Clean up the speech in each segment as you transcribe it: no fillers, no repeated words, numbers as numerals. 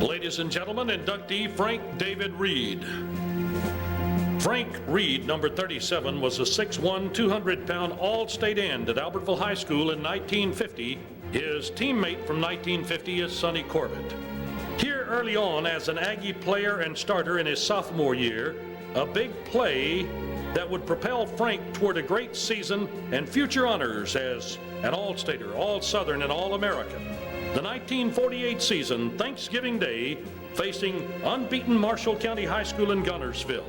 Ladies and gentlemen, inductee Frank David Reed. Frank Reed, number 37, was a 6'1", 200-pound all-state end at Albertville High School in 1950. His teammate from 1950 is Sonny Corbett. Here early on as an Aggie player and starter in his sophomore year, a big play that would propel Frank toward a great season and future honors as an All-Stater, All-Southern, and All-American. The 1948 season, Thanksgiving Day, facing unbeaten Marshall County High School in Guntersville.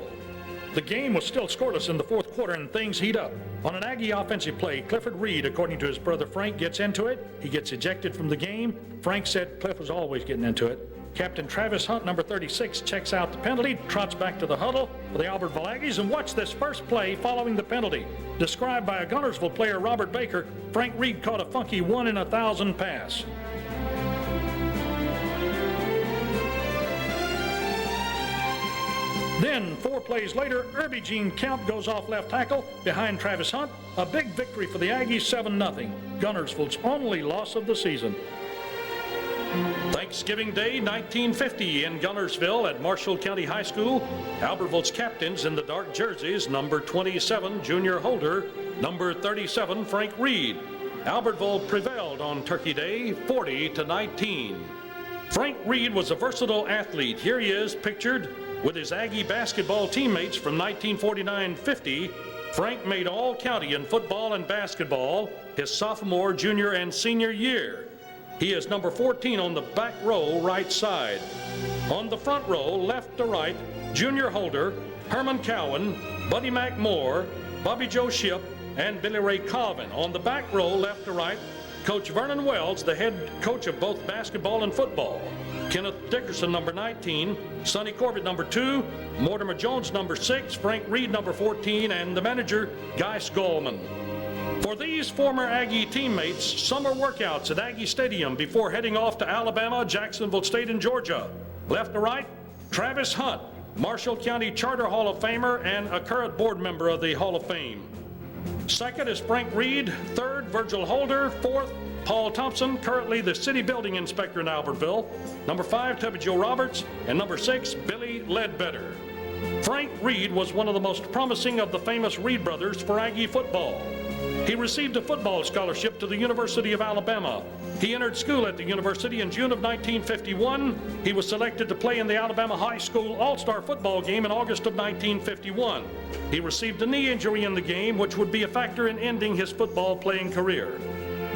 The game was still scoreless in the fourth quarter and things heat up. On an Aggie offensive play, Clifford Reed, according to his brother Frank, gets into it. He gets ejected from the game. Frank said Cliff was always getting into it. Captain Travis Hunt, number 36, checks out the penalty, trots back to the huddle for the Albertville Aggies, and watch this first play following the penalty. Described by a Guntersville player, Robert Baker, Frank Reed caught a funky 1 in 1,000 pass. Then, 4 plays later, Irby Gene Count goes off left tackle behind Travis Hunt. A big victory for the Aggies, 7-0. Guntersville's only loss of the season. Thanksgiving Day, 1950 in Guntersville at Marshall County High School. Albertville's captains in the dark jerseys, number 27, Junior Holder, number 37, Frank Reed. Albertville prevailed on Turkey Day, 40-19. Frank Reed was a versatile athlete. Here he is pictured with his Aggie basketball teammates from 1949-50. Frank made all-county in football and basketball his sophomore, junior, and senior year. He is number 14 on the back row, right side. On the front row, left to right, Junior Holder, Herman Cowan, Buddy McMore, Bobby Joe Shipp, and Billy Ray Colvin. On the back row, left to right, Coach Vernon Wells, the head coach of both basketball and football. Kenneth Dickerson, number 19, Sonny Corbett, number 2, Mortimer Jones, number 6, Frank Reed, number 14, and the manager, Guy Skolman. For these former Aggie teammates, summer workouts at Aggie Stadium before heading off to Alabama, Jacksonville State, and Georgia. Left to right, Travis Hunt, Marshall County Charter Hall of Famer and a current board member of the Hall of Fame. Second is Frank Reed. Third, Virgil Holder. Fourth, Paul Thompson, currently the city building inspector in Albertville. Number 5, Tubby Joe Roberts. And number 6, Billy Ledbetter. Frank Reed was one of the most promising of the famous Reed brothers for Aggie football. He received a football scholarship to the University of Alabama. He entered school at the university in June of 1951. He was selected to play in the Alabama High School All-Star football game in August of 1951. He received a knee injury in the game, which would be a factor in ending his football playing career.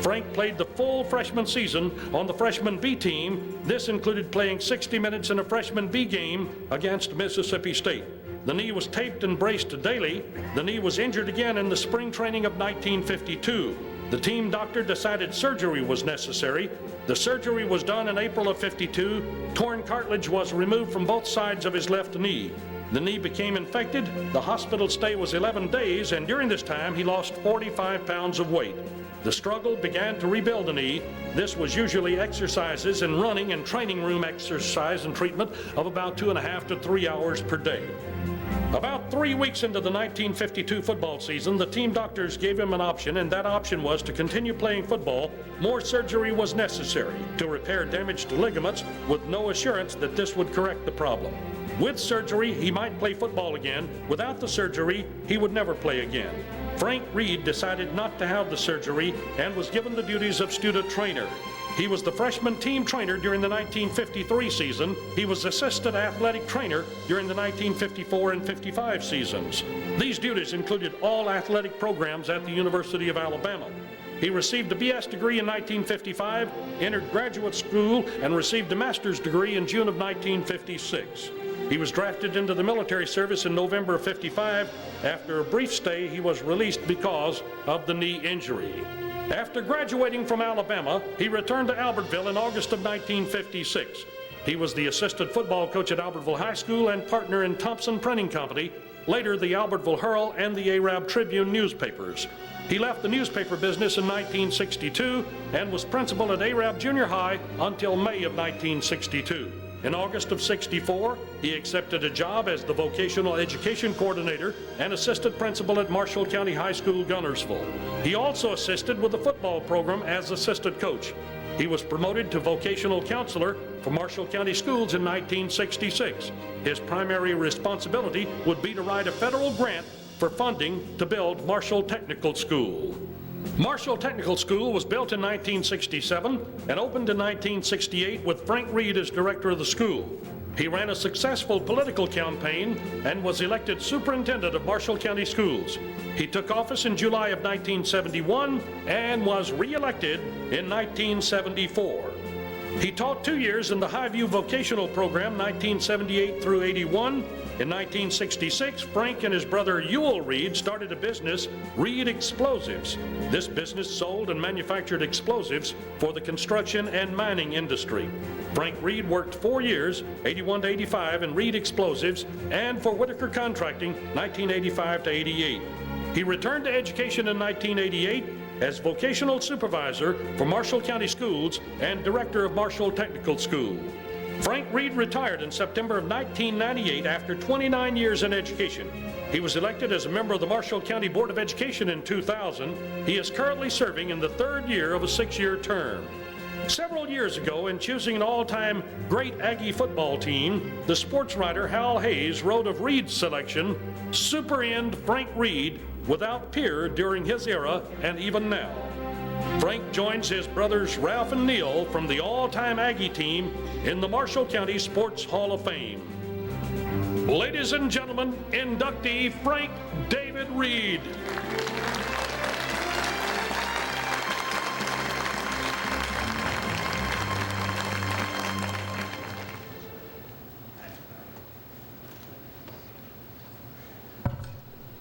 Frank played the full freshman season on the freshman B team. This included playing 60 minutes in a freshman B game against Mississippi State. The knee was taped and braced daily. The knee was injured again in the spring training of 1952. The team doctor decided surgery was necessary. The surgery was done in April of '52. Torn cartilage was removed from both sides of his left knee. The knee became infected. The hospital stay was 11 days, and during this time, he lost 45 pounds of weight. The struggle began to rebuild the knee. This was usually exercises and running and training room exercise and treatment of about 2.5 to 3 hours per day. About 3 weeks into the 1952 football season, the team doctors gave him an option, and that option was to continue playing football. More surgery was necessary to repair damaged ligaments, with no assurance that this would correct the problem. With surgery, he might play football again. Without the surgery, he would never play again. Frank Reed decided not to have the surgery and was given the duties of student trainer. He was the freshman team trainer during the 1953 season. He was assistant athletic trainer during the 1954 and 55 seasons. These duties included all athletic programs at the University of Alabama. He received a BS degree in 1955, entered graduate school, and received a master's degree in June of 1956. He was drafted into the military service in November of '55. After a brief stay, he was released because of the knee injury. After graduating from Alabama, he returned to Albertville in August of 1956. He was the assistant football coach at Albertville High School and partner in Thompson Printing Company, later the Albertville Herald and the Arab Tribune newspapers. He left the newspaper business in 1962 and was principal at Arab Junior High until May of 1962. In August of '64, he accepted a job as the vocational education coordinator and assistant principal at Marshall County High School, Guntersville. He also assisted with the football program as assistant coach. He was promoted to vocational counselor for Marshall County Schools in 1966. His primary responsibility would be to write a federal grant for funding to build Marshall Technical School. Marshall Technical School was built in 1967 and opened in 1968 with Frank Reed as director of the school. He ran a successful political campaign and was elected superintendent of Marshall County Schools. He took office in July of 1971 and was re-elected in 1974. He taught 2 years in the Highview Vocational Program, 1978 through 81. In 1966, Frank and his brother Ewell Reed started a business, Reed Explosives. This business sold and manufactured explosives for the construction and mining industry. Frank Reed worked 4 years, 81 to 85, in Reed Explosives and for Whitaker Contracting, 1985 to 88. He returned to education in 1988 as vocational supervisor for Marshall County Schools and director of Marshall Technical School. Frank Reed retired in September of 1998 after 29 years in education. He was elected as a member of the Marshall County Board of Education in 2000. He is currently serving in the 3rd year of a 6-year term. Several years ago, in choosing an all-time great Aggie football team, the sports writer Hal Hayes wrote of Reed's selection, "Super end Frank Reed, without peer during his era and even now." Frank joins his brothers Ralph and Neil from the all-time Aggie team in the Marshall County Sports Hall of Fame. Ladies and gentlemen, inductee Frank David Reed.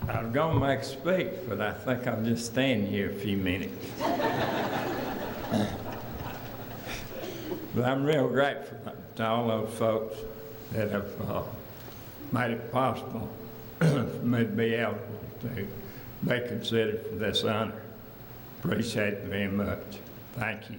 I'm going to make a speech, but I think I'll just stand here a few minutes. But I'm real grateful to all those folks that have made it possible for me to be able to be considered for this honor. Appreciate it very much. Thank you.